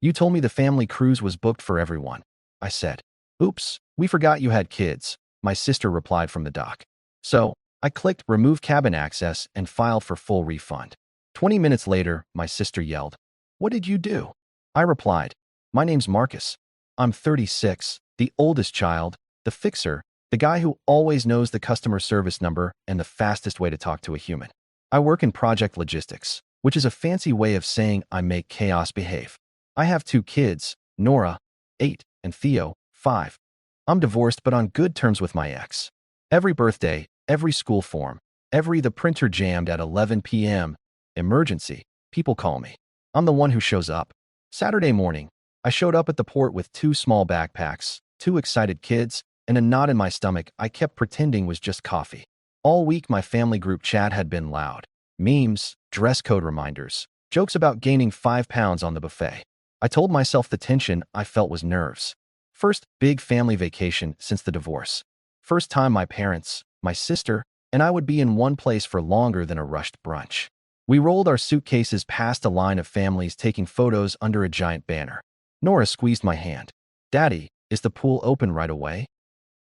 You told me the family cruise was booked for everyone, I said. Oops, we forgot you had kids, my sister replied from the dock. So, I clicked Remove Cabin Access and filed for full refund. 20 minutes later, my sister yelled, What did you do? I replied, My name's Marcus. I'm 36, the oldest child, the fixer, the guy who always knows the customer service number and the fastest way to talk to a human. I work in project logistics, which is a fancy way of saying I make chaos behave. I have 2 kids, Nora, 8, and Theo, 5. I'm divorced but on good terms with my ex. Every birthday, every school form, the printer jammed at 11 p.m. Emergency, people call me. I'm the one who shows up. Saturday morning, I showed up at the port with 2 small backpacks, 2 excited kids, and a knot in my stomach I kept pretending was just coffee. All week my family group chat had been loud. Memes, dress code reminders, jokes about gaining 5 pounds on the buffet. I told myself the tension I felt was nerves. First big family vacation since the divorce. First time my parents, my sister, and I would be in one place for longer than a rushed brunch. We rolled our suitcases past a line of families taking photos under a giant banner. Nora squeezed my hand. Daddy, is the pool open right away?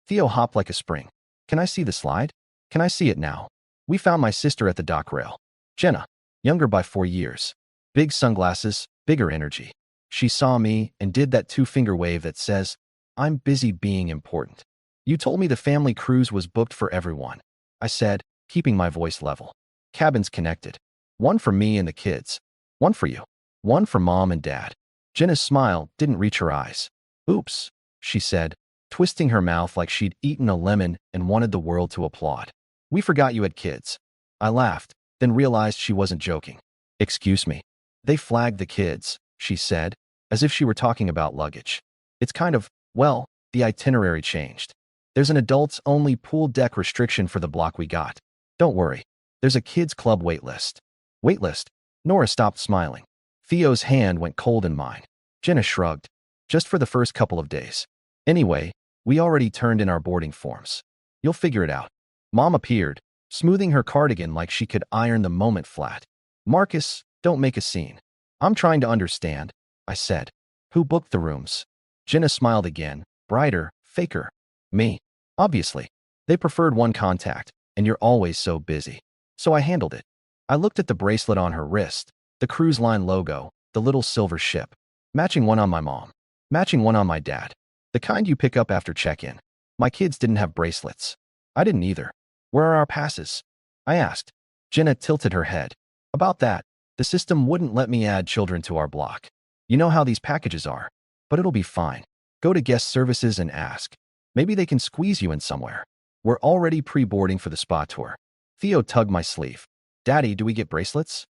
Theo hopped like a spring. Can I see the slide? Can I see it now? We found my sister at the dock rail. Jenna, younger by 4 years. Big sunglasses, bigger energy. She saw me and did that 2-finger wave that says, I'm busy being important. You told me the family cruise was booked for everyone, I said, keeping my voice level. Cabins connected. One for me and the kids. One for you. One for mom and dad. Jenna's smile didn't reach her eyes. Oops, she said, twisting her mouth like she'd eaten a lemon and wanted the world to applaud. We forgot you had kids. I laughed, then realized she wasn't joking. Excuse me. They flagged the kids, she said, as if she were talking about luggage. It's kind of, well, the itinerary changed. There's an adults-only pool deck restriction for the block we got. Don't worry. There's a kids' club waitlist. Waitlist? Nora stopped smiling. Theo's hand went cold in mine. Jenna shrugged. Just for the first couple of days. Anyway, we already turned in our boarding forms. You'll figure it out. Mom appeared, smoothing her cardigan like she could iron the moment flat. Marcus, don't make a scene. I'm trying to understand, I said. Who booked the rooms? Jenna smiled again, brighter, faker. Me. Obviously. They preferred one contact, and you're always so busy. So I handled it. I looked at the bracelet on her wrist, the cruise line logo, the little silver ship. Matching one on my mom. Matching one on my dad. The kind you pick up after check-in. My kids didn't have bracelets. I didn't either. Where are our passes? I asked. Jenna tilted her head. About that, the system wouldn't let me add children to our block. You know how these packages are. But it'll be fine. Go to guest services and ask. Maybe they can squeeze you in somewhere. We're already pre-boarding for the spa tour. Theo tugged my sleeve. Daddy, do we get bracelets?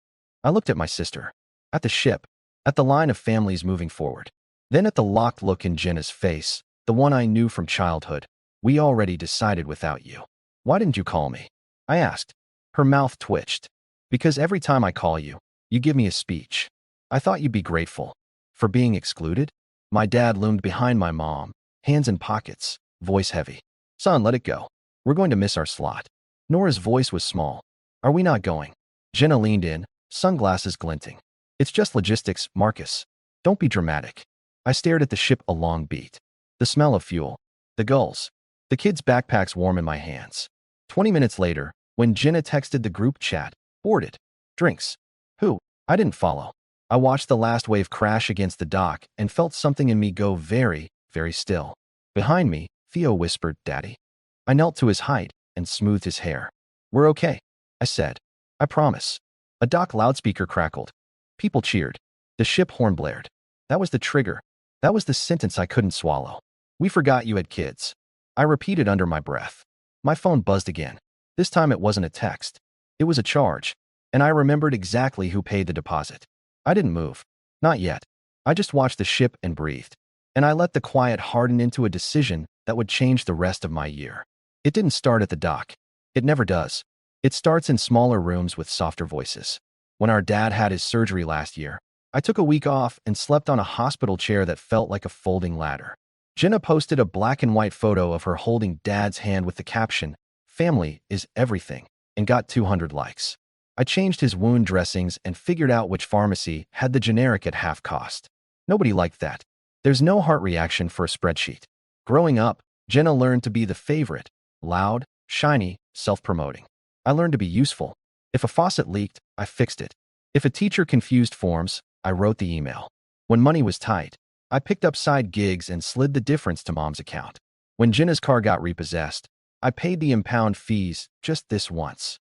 I looked at my sister. At the ship. At the line of families moving forward. Then at the locked look in Jenna's face, the one I knew from childhood. We already decided without you. Why didn't you call me? I asked. Her mouth twitched. Because every time I call you, you give me a speech. I thought you'd be grateful. For being excluded? My dad loomed behind my mom, hands in pockets, voice heavy. Son, let it go. We're going to miss our slot. Nora's voice was small. Are we not going? Jenna leaned in, sunglasses glinting. It's just logistics, Marcus. Don't be dramatic. I stared at the ship a long beat. The smell of fuel. The gulls. The kids' backpacks warm in my hands. 20 minutes later, when Jenna texted the group chat, boarded. Drinks. Who? I didn't follow. I watched the last wave crash against the dock and felt something in me go very, very still. Behind me, Theo whispered, Daddy. I knelt to his height and smoothed his hair. We're okay, I said. I promise. A dock loudspeaker crackled. People cheered. The ship horn blared. That was the trigger. That was the sentence I couldn't swallow. We forgot you had kids. I repeated under my breath. My phone buzzed again. This time it wasn't a text. It was a charge. And I remembered exactly who paid the deposit. I didn't move. Not yet. I just watched the ship and breathed. And I let the quiet harden into a decision that would change the rest of my year. It didn't start at the dock. It never does. It starts in smaller rooms with softer voices. When our dad had his surgery last year, I took a week off and slept on a hospital chair that felt like a folding ladder. Jenna posted a black and white photo of her holding Dad's hand with the caption, Family is everything, and got 200 likes. I changed his wound dressings and figured out which pharmacy had the generic at half cost. Nobody liked that. There's no heart reaction for a spreadsheet. Growing up, Jenna learned to be the favorite, loud, shiny, self-promoting. I learned to be useful. If a faucet leaked, I fixed it. If a teacher confused forms, I wrote the email. When money was tight, I picked up side gigs and slid the difference to mom's account. When Jenna's car got repossessed, I paid the impound fees just this once.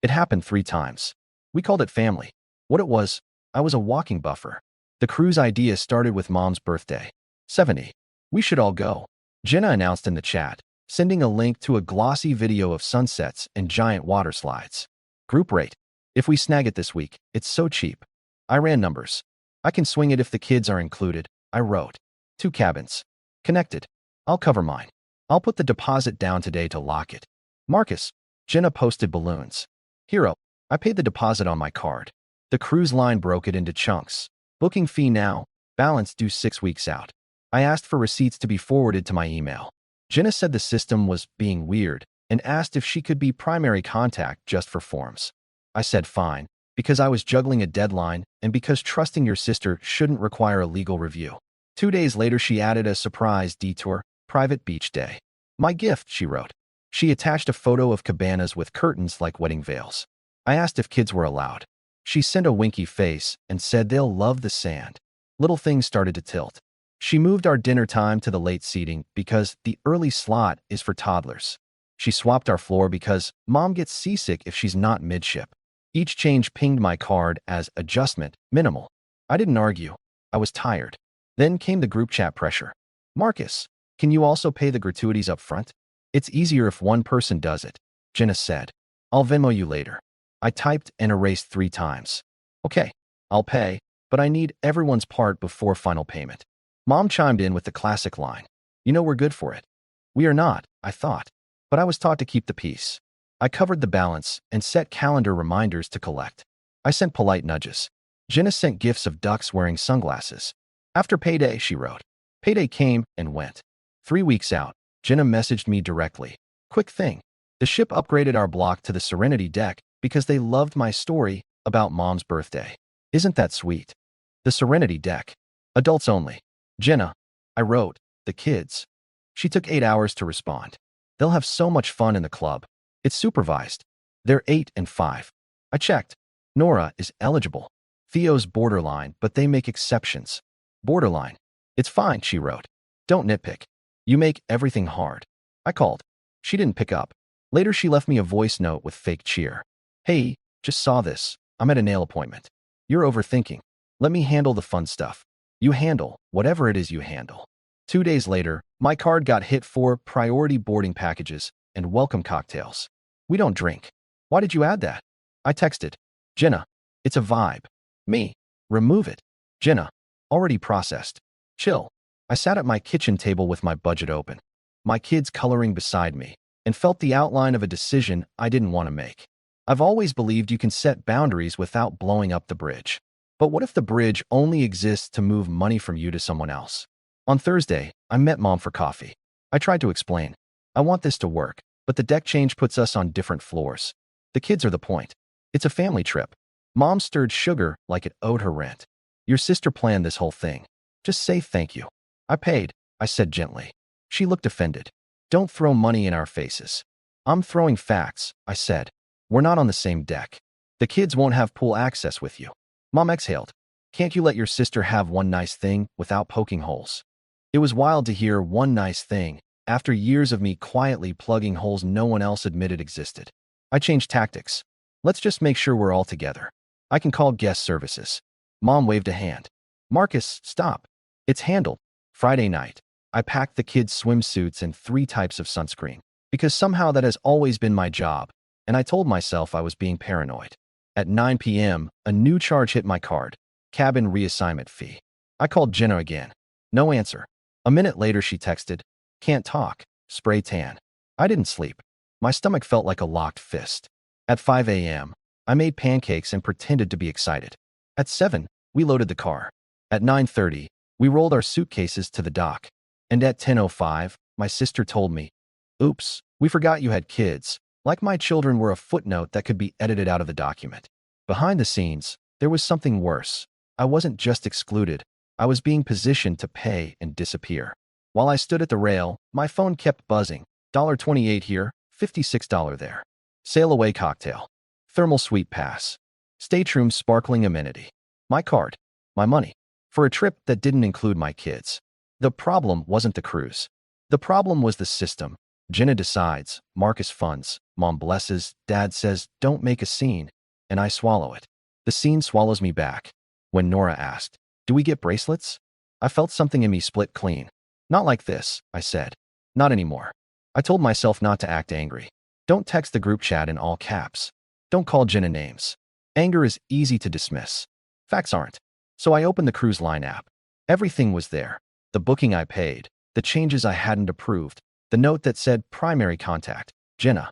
It happened 3 times. We called it family. What it was, I was a walking buffer. The cruise idea started with mom's birthday. 70. We should all go. Jenna announced in the chat, sending a link to a glossy video of sunsets and giant water slides. Group rate. If we snag it this week, it's so cheap. I ran numbers. I can swing it if the kids are included, I wrote. 2 cabins. Connected. I'll cover mine. I'll put the deposit down today to lock it. Marcus. Jenna posted balloons. Hero. I paid the deposit on my card. The cruise line broke it into chunks. Booking fee now, balance due 6 weeks out. I asked for receipts to be forwarded to my email. Jenna said the system was being weird and asked if she could be primary contact just for forms. I said fine, because I was juggling a deadline and because trusting your sister shouldn't require a legal review. 2 days later, she added a surprise detour, private beach day. My gift, she wrote. She attached a photo of cabanas with curtains like wedding veils. I asked if kids were allowed. She sent a winky face and said they'll love the sand. Little things started to tilt. She moved our dinner time to the late seating because the early slot is for toddlers. She swapped our floor because mom gets seasick if she's not midship. Each change pinged my card as adjustment, minimal. I didn't argue. I was tired. Then came the group chat pressure. Marcus, can you also pay the gratuities up front? It's easier if one person does it, Jenna said. I'll Venmo you later. I typed and erased 3 times. Okay, I'll pay, but I need everyone's part before final payment. Mom chimed in with the classic line. You know we're good for it. We are not, I thought. But I was taught to keep the peace. I covered the balance and set calendar reminders to collect. I sent polite nudges. Jenna sent gifs of ducks wearing sunglasses. After payday, she wrote. Payday came and went. 3 weeks out, Jenna messaged me directly. Quick thing. The ship upgraded our block to the Serenity deck because they loved my story about mom's birthday. Isn't that sweet? The Serenity deck. Adults only. Jenna. I wrote. The kids. She took 8 hours to respond. They'll have so much fun in the club. It's supervised. They're 8 and 5. I checked. Nora is eligible. Theo's borderline, but they make exceptions. Borderline. It's fine, she wrote. Don't nitpick. You make everything hard. I called. She didn't pick up. Later, she left me a voice note with fake cheer. Hey, just saw this. I'm at a nail appointment. You're overthinking. Let me handle the fun stuff. You handle whatever it is you handle. 2 days later, my card got hit for priority boarding packages and welcome cocktails. We don't drink. Why did you add that? I texted. Jenna. It's a vibe. Me. Remove it. Jenna. Already processed. Chill. I sat at my kitchen table with my budget open. My kids coloring beside me, and felt the outline of a decision I didn't want to make. I've always believed you can set boundaries without blowing up the bridge. But what if the bridge only exists to move money from you to someone else? On Thursday, I met mom for coffee. I tried to explain. I want this to work, but the deck change puts us on different floors. The kids are the point. It's a family trip. Mom stirred sugar like it owed her rent. Your sister planned this whole thing. Just say thank you. I paid, I said gently. She looked offended. Don't throw money in our faces. I'm throwing facts, I said. We're not on the same deck. The kids won't have pool access with you. Mom exhaled. Can't you let your sister have one nice thing without poking holes? It was wild to hear one nice thing after years of me quietly plugging holes no one else admitted existed. I changed tactics. Let's just make sure we're all together. I can call guest services. Mom waved a hand. Marcus, stop. It's handled. Friday night, I packed the kids' swimsuits and 3 types of sunscreen, because somehow that has always been my job, and I told myself I was being paranoid. At 9 p.m., a new charge hit my card. Cabin reassignment fee. I called Jenna again. No answer. A minute later, she texted, can't talk, spray tan. I didn't sleep. My stomach felt like a locked fist. At 5 a.m., I made pancakes and pretended to be excited. At 7, we loaded the car. At 9:30, we rolled our suitcases to the dock. And at 10:05, my sister told me, oops, we forgot you had kids, like my children were a footnote that could be edited out of the document. Behind the scenes, there was something worse. I wasn't just excluded, I was being positioned to pay and disappear. While I stood at the rail, my phone kept buzzing. $28 here, $56 there. Sail away cocktail. Thermal sweet pass. Stateroom sparkling amenity. My card. My money. For a trip that didn't include my kids. The problem wasn't the cruise. The problem was the system. Jenna decides, Marcus funds, Mom blesses, Dad says, don't make a scene, and I swallow it. The scene swallows me back. When Nora asked, do we get bracelets? I felt something in me split clean. Not like this, I said. Not anymore. I told myself not to act angry. Don't text the group chat in all caps. Don't call Jenna names. Anger is easy to dismiss. Facts aren't. So I opened the cruise line app. Everything was there. The booking I paid, the changes I hadn't approved, the note that said primary contact, Jenna.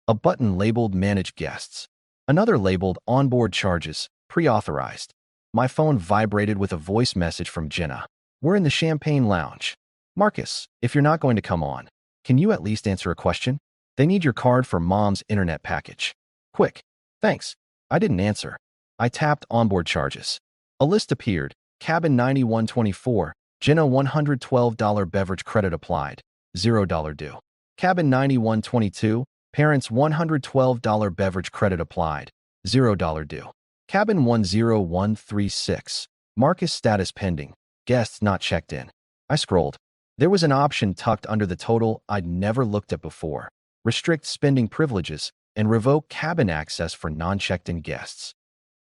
A button labeled manage guests. Another labeled onboard charges, pre-authorized. My phone vibrated with a voice message from Jenna. We're in the champagne lounge. Marcus, if you're not going to come on, can you at least answer a question? They need your card for Mom's internet package. Quick. Thanks. I didn't answer. I tapped onboard charges. A list appeared. Cabin 9124. Jenna $112 beverage credit applied. $0 due. Cabin 9122. Parents $112 beverage credit applied. $0 due. Cabin 10136. Marcus status pending. Guests not checked in. I scrolled. There was an option tucked under the total I'd never looked at before. Restrict spending privileges and revoke cabin access for non-checked-in guests.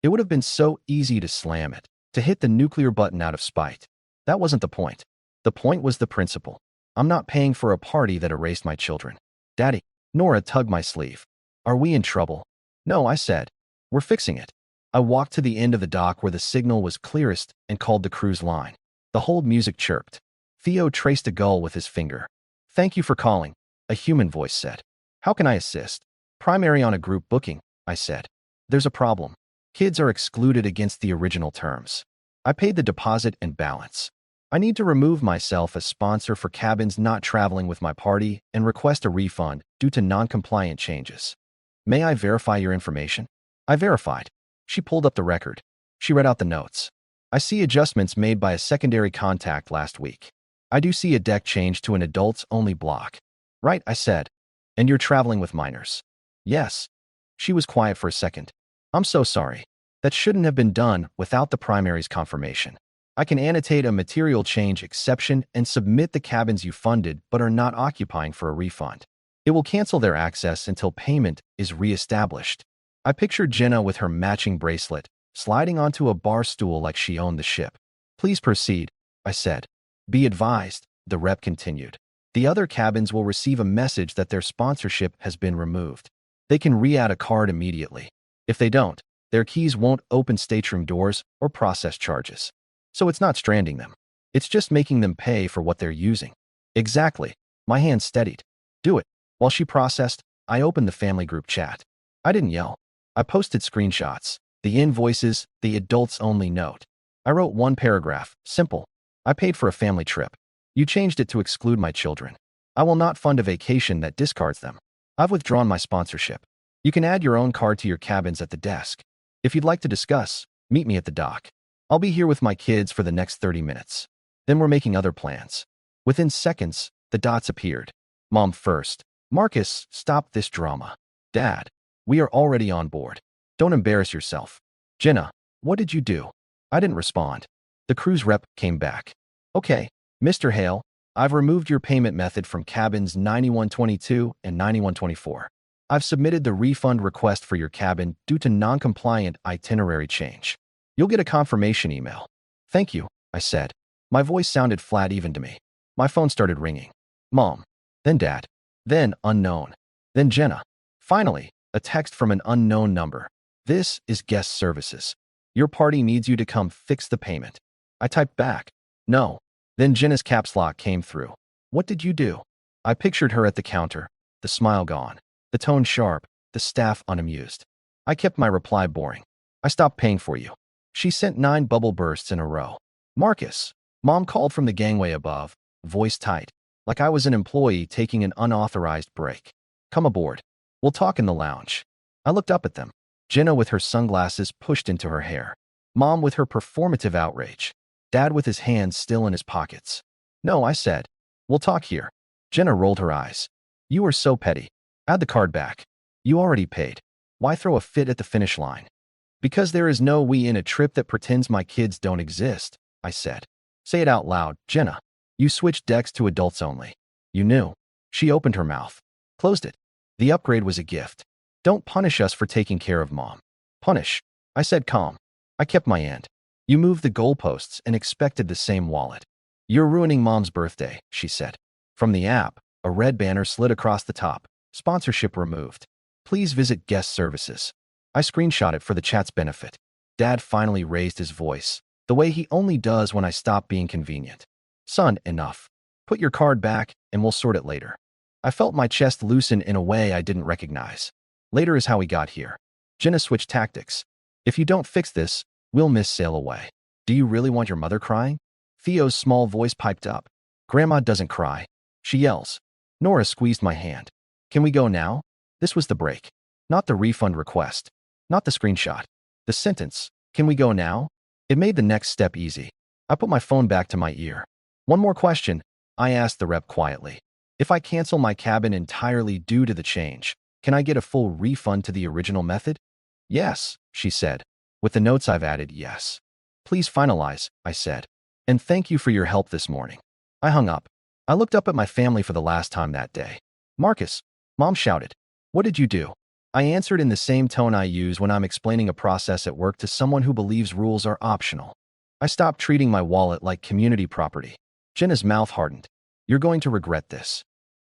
It would have been so easy to slam it, to hit the nuclear button out of spite. That wasn't the point. The point was the principle. I'm not paying for a party that erased my children. Daddy, Nora tugged my sleeve. Are we in trouble? No, I said. We're fixing it. I walked to the end of the dock where the signal was clearest and called the cruise line. The hold music chirped. Theo traced a gull with his finger. Thank you for calling, a human voice said. How can I assist? Primary on a group booking, I said. There's a problem. Kids are excluded against the original terms. I paid the deposit and balance. I need to remove myself as sponsor for cabins not traveling with my party and request a refund due to non-compliant changes. May I verify your information? I verified. She pulled up the record. She read out the notes. I see adjustments made by a secondary contact last week. I do see a deck change to an adults-only block. Right, I said. And you're traveling with minors. Yes. She was quiet for a second. I'm so sorry. That shouldn't have been done without the primary's confirmation. I can annotate a material change exception and submit the cabins you funded but are not occupying for a refund. It will cancel their access until payment is reestablished. I pictured Jenna with her matching bracelet, sliding onto a bar stool like she owned the ship. Please proceed, I said. Be advised, the rep continued. The other cabins will receive a message that their sponsorship has been removed. They can re-add a card immediately. If they don't, their keys won't open stateroom doors or process charges. So it's not stranding them. It's just making them pay for what they're using. Exactly. My hand steadied. Do it. While she processed, I opened the family group chat. I didn't yell. I posted screenshots, the invoices, the adults-only note. I wrote one paragraph, simple. I paid for a family trip. You changed it to exclude my children. I will not fund a vacation that discards them. I've withdrawn my sponsorship. You can add your own card to your cabins at the desk. If you'd like to discuss, meet me at the dock. I'll be here with my kids for the next 30 minutes. Then we're making other plans. Within seconds, the dots appeared. Mom first. Marcus, stop this drama. Dad, we are already on board. Don't embarrass yourself. Jenna, what did you do? I didn't respond. The cruise rep came back. Okay, Mr. Hale, I've removed your payment method from cabins 9122 and 9124. I've submitted the refund request for your cabin due to non-compliant itinerary change. You'll get a confirmation email. Thank you, I said. My voice sounded flat even to me. My phone started ringing. Mom, then Dad, then unknown, then Jenna. Finally, a text from an unknown number. This is guest services. Your party needs you to come fix the payment. I typed back. No. Then Jenna's caps lock came through. What did you do? I pictured her at the counter, the smile gone, the tone sharp, the staff unamused. I kept my reply boring. I stopped paying for you. She sent 9 bubble bursts in a row. Marcus, Mom called from the gangway above, voice tight, like I was an employee taking an unauthorized break. Come aboard. We'll talk in the lounge. I looked up at them. Jenna with her sunglasses pushed into her hair. Mom with her performative outrage. Dad with his hands still in his pockets. No, I said. We'll talk here. Jenna rolled her eyes. You are so petty. Add the card back. You already paid. Why throw a fit at the finish line? Because there is no we in a trip that pretends my kids don't exist, I said. Say it out loud, Jenna. You switched decks to adults only. You knew. She opened her mouth. Closed it. The upgrade was a gift. Don't punish us for taking care of Mom. Punish. I said calm. I kept my end. You moved the goalposts and expected the same wallet. You're ruining Mom's birthday, she said. From the app, a red banner slid across the top. Sponsorship removed. Please visit guest services. I screenshot it for the chat's benefit. Dad finally raised his voice, the way he only does when I stop being convenient. Son, enough. Put your card back and we'll sort it later. I felt my chest loosen in a way I didn't recognize. Later is how we got here. Jenna switched tactics. If you don't fix this, we'll miss sail away. Do you really want your mother crying? Theo's small voice piped up. Grandma doesn't cry. She yells. Nora squeezed my hand. Can we go now? This was the break. Not the refund request. Not the screenshot. The sentence. Can we go now? It made the next step easy. I put my phone back to my ear. One more question, I asked the rep quietly. If I cancel my cabin entirely due to the change, can I get a full refund to the original method? Yes, she said. With the notes I've added, yes. Please finalize, I said. And thank you for your help this morning. I hung up. I looked up at my family for the last time that day. Marcus, Mom shouted. What did you do? I answered in the same tone I use when I'm explaining a process at work to someone who believes rules are optional. I stopped treating my wallet like community property. Jenna's mouth hardened. You're going to regret this.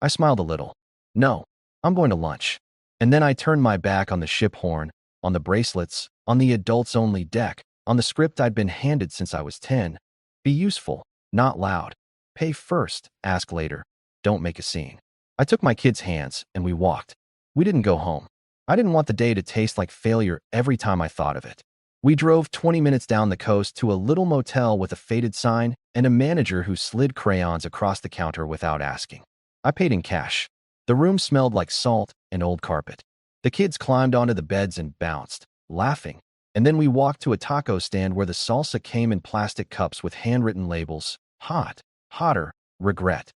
I smiled a little. No, I'm going to lunch. And then I turned my back on the ship horn, on the bracelets, on the adults-only deck, on the script I'd been handed since I was 10. Be useful, not loud. Pay first, ask later. Don't make a scene. I took my kids' hands and we walked. We didn't go home. I didn't want the day to taste like failure every time I thought of it. We drove 20 minutes down the coast to a little motel with a faded sign and a manager who slid crayons across the counter without asking. I paid in cash. The room smelled like salt and old carpet. The kids climbed onto the beds and bounced, laughing. And then we walked to a taco stand where the salsa came in plastic cups with handwritten labels. Hot, hotter, regret.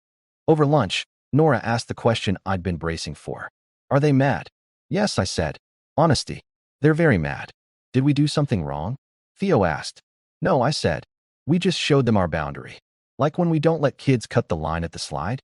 Over lunch, Nora asked the question I'd been bracing for. Are they mad? Yes, I said. Honesty. They're very mad. Did we do something wrong? Theo asked. No, I said. We just showed them our boundary. Like when we don't let kids cut the line at the slide?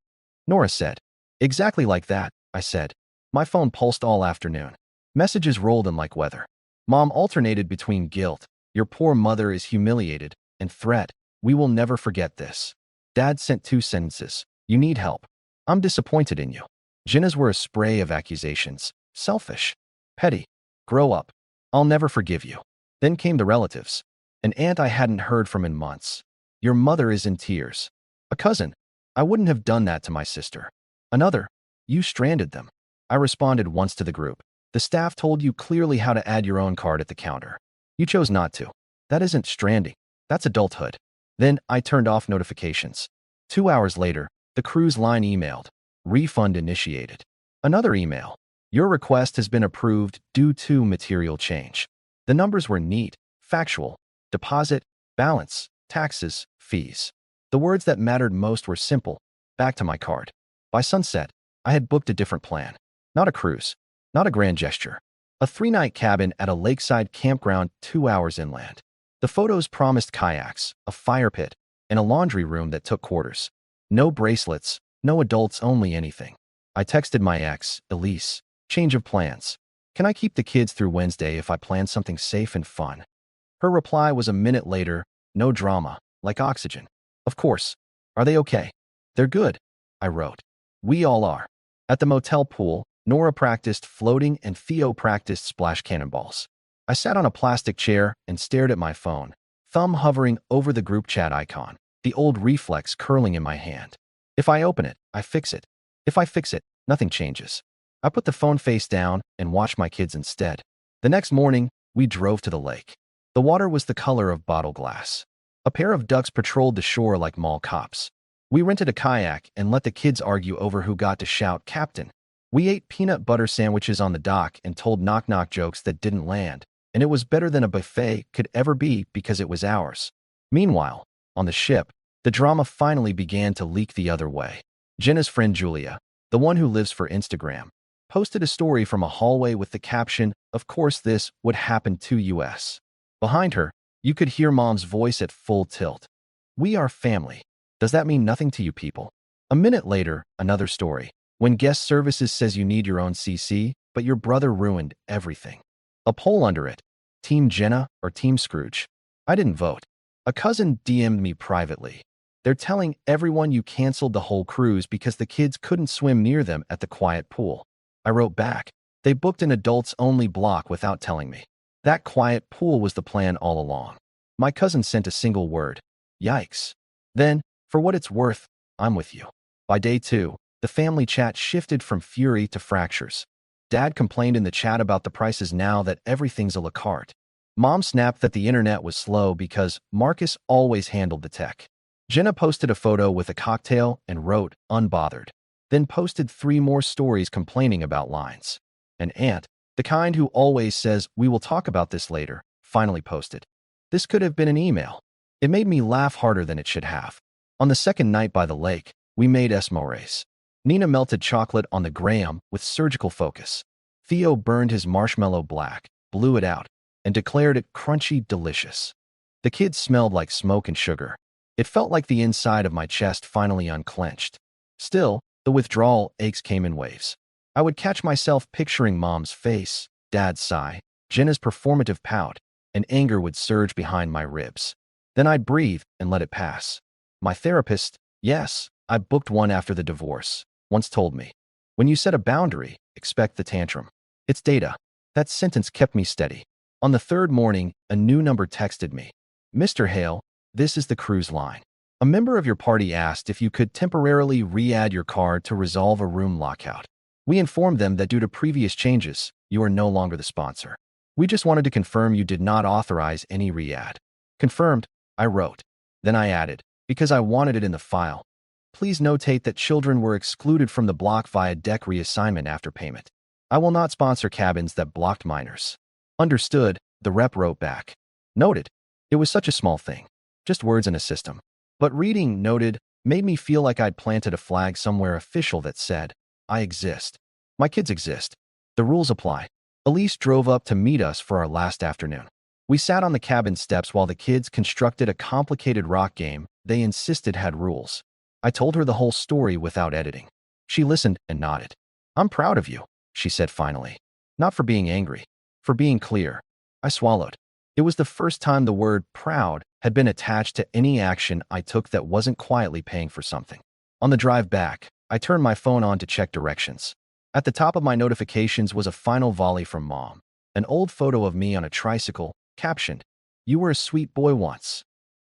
Nora said. Exactly like that, I said. My phone pulsed all afternoon. Messages rolled in like weather. Mom alternated between guilt, your poor mother is humiliated, and threat, we will never forget this. Dad sent 2 sentences. You need help. I'm disappointed in you. Jenna's were a spray of accusations. Selfish. Petty. Grow up. I'll never forgive you. Then came the relatives. An aunt I hadn't heard from in months. Your mother is in tears. A cousin. I wouldn't have done that to my sister. Another. You stranded them. I responded once to the group. The staff told you clearly how to add your own card at the counter. You chose not to. That isn't stranding. That's adulthood. Then I turned off notifications. 2 hours later, the cruise line emailed. Refund initiated. Another email. Your request has been approved due to material change. The numbers were neat, factual. Deposit, balance, taxes, fees. The words that mattered most were simple. Back to my card. By sunset, I had booked a different plan. Not a cruise. Not a grand gesture. A 3-night cabin at a lakeside campground 2 hours inland. The photos promised kayaks, a fire pit, and a laundry room that took quarters. No bracelets, no adults-only anything. I texted my ex, Elise. Change of plans. Can I keep the kids through Wednesday if I plan something safe and fun? Her reply was a minute later, no drama, like oxygen. Of course. Are they okay? They're good, I wrote. We all are. At the motel pool, Nora practiced floating and Theo practiced splash cannonballs. I sat on a plastic chair and stared at my phone, thumb hovering over the group chat icon, the old reflex curling in my hand. If I open it, I fix it. If I fix it, nothing changes. I put the phone face down and watched my kids instead. The next morning, we drove to the lake. The water was the color of bottle glass. A pair of ducks patrolled the shore like mall cops. We rented a kayak and let the kids argue over who got to shout, "Captain." We ate peanut butter sandwiches on the dock and told knock-knock jokes that didn't land, and it was better than a buffet could ever be because it was ours. Meanwhile, On the ship, the drama finally began to leak the other way. Jenna's friend Julia, the one who lives for Instagram, posted a story from a hallway with the caption, "Of course this would happen to us." Behind her, you could hear Mom's voice at full tilt. "We are family. Does that mean nothing to you people?" A minute later, another story. "When guest services says you need your own CC, but your brother ruined everything." A poll under it. Team Jenna or Team Scrooge? I didn't vote. A cousin DM'd me privately. "They're telling everyone you canceled the whole cruise because the kids couldn't swim near them at the quiet pool." I wrote back, "They booked an adults-only block without telling me. That quiet pool was the plan all along." My cousin sent a single word, "Yikes." Then, for what it's worth, I'm with you. By day 2, the family chat shifted from fury to fractures. Dad complained in the chat about the prices now that everything's a la carte. Mom snapped that the internet was slow because Marcus always handled the tech. Jenna posted a photo with a cocktail and wrote, "Unbothered." Then posted 3 more stories complaining about lines. An aunt, the kind who always says, "We will talk about this later," finally posted. This could have been an email. It made me laugh harder than it should have. On the second night by the lake, we made s'mores. Nina melted chocolate on the graham with surgical focus. Theo burned his marshmallow black, blew it out, and declared it crunchy delicious. The kids smelled like smoke and sugar. It felt like the inside of my chest finally unclenched. Still, the withdrawal aches came in waves. I would catch myself picturing Mom's face, Dad's sigh, Jenna's performative pout, and anger would surge behind my ribs. Then I'd breathe and let it pass. My therapist, yes, I booked one after the divorce, once told me, "When you set a boundary, expect the tantrum." It's data. That sentence kept me steady. On the 3rd morning, a new number texted me. "Mr. Hale, this is the cruise line. A member of your party asked if you could temporarily re-add your card to resolve a room lockout. We informed them that due to previous changes, you are no longer the sponsor. We just wanted to confirm you did not authorize any re-add." "Confirmed," I wrote. Then I added, because I wanted it in the file, "Please notate that children were excluded from the block via deck reassignment after payment. I will not sponsor cabins that blocked minors." "Understood," the rep wrote back. Noted. It was such a small thing. Just words in a system. But reading "noted" made me feel like I'd planted a flag somewhere official that said, "I exist. My kids exist. The rules apply." Elise drove up to meet us for our last afternoon. We sat on the cabin steps while the kids constructed a complicated rock game they insisted had rules. I told her the whole story without editing. She listened and nodded. "I'm proud of you," she said finally. "Not for being angry, for being clear." I swallowed. It was the first time the word "proud" had been attached to any action I took that wasn't quietly paying for something. On the drive back, I turned my phone on to check directions. At the top of my notifications was a final volley from Mom. An old photo of me on a tricycle, captioned, "You were a sweet boy once."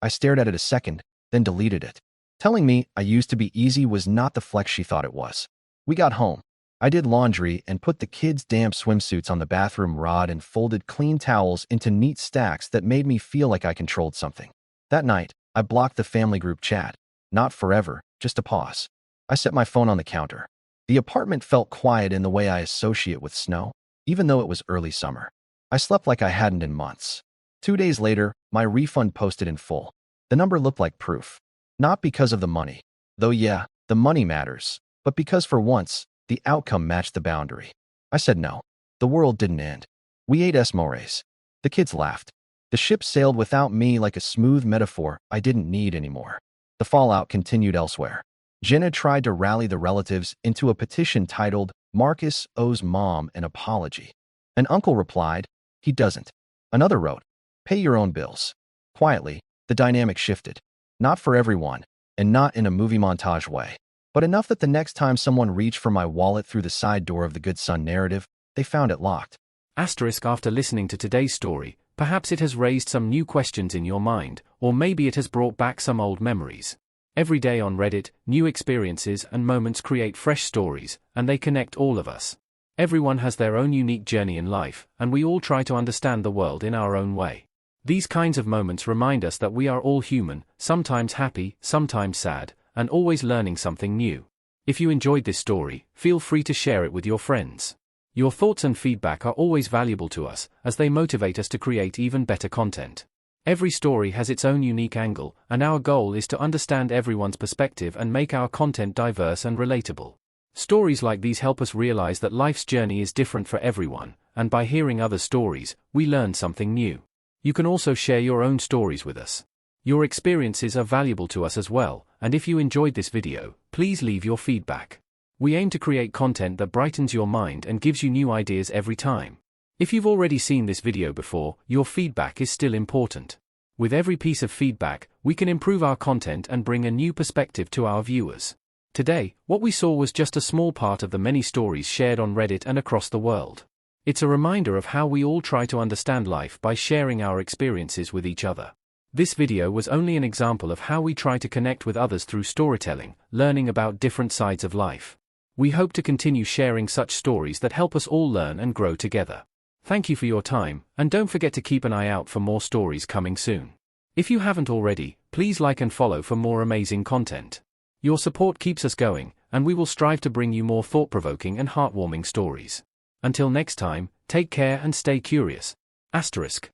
I stared at it a second, then deleted it. Telling me I used to be easy was not the flex she thought it was. We got home. I did laundry and put the kids' damp swimsuits on the bathroom rod and folded clean towels into neat stacks that made me feel like I controlled something. That night, I blocked the family group chat. Not forever, just a pause. I set my phone on the counter. The apartment felt quiet in the way I associate with snow, even though it was early summer. I slept like I hadn't in months. 2 days later, my refund posted in full. The number looked like proof. Not because of the money, though yeah, the money matters, but because for once, the outcome matched the boundary. I said no. The world didn't end. We ate s'mores. The kids laughed. The ship sailed without me like a smooth metaphor I didn't need anymore. The fallout continued elsewhere. Jenna tried to rally the relatives into a petition titled, "Marcus owes Mom an apology." An uncle replied, "He doesn't." Another wrote, "Pay your own bills." Quietly, the dynamic shifted. Not for everyone, and not in a movie montage way, but enough that the next time someone reached for my wallet through the side door of the good son narrative, they found it locked. After listening to today's story, perhaps it has raised some new questions in your mind, or maybe it has brought back some old memories. Every day on Reddit, new experiences and moments create fresh stories, and they connect all of us. Everyone has their own unique journey in life, and we all try to understand the world in our own way. These kinds of moments remind us that we are all human, sometimes happy, sometimes sad, and always learning something new. If you enjoyed this story, feel free to share it with your friends. Your thoughts and feedback are always valuable to us, as they motivate us to create even better content. Every story has its own unique angle, and our goal is to understand everyone's perspective and make our content diverse and relatable. Stories like these help us realize that life's journey is different for everyone, and by hearing other stories, we learn something new. You can also share your own stories with us. Your experiences are valuable to us as well, and if you enjoyed this video, please leave your feedback. We aim to create content that brightens your mind and gives you new ideas every time. If you've already seen this video before, your feedback is still important. With every piece of feedback, we can improve our content and bring a new perspective to our viewers. Today, what we saw was just a small part of the many stories shared on Reddit and across the world. It's a reminder of how we all try to understand life by sharing our experiences with each other. This video was only an example of how we try to connect with others through storytelling, learning about different sides of life. We hope to continue sharing such stories that help us all learn and grow together. Thank you for your time, and don't forget to keep an eye out for more stories coming soon. If you haven't already, please like and follow for more amazing content. Your support keeps us going, and we will strive to bring you more thought-provoking and heartwarming stories. Until next time, take care and stay curious. **.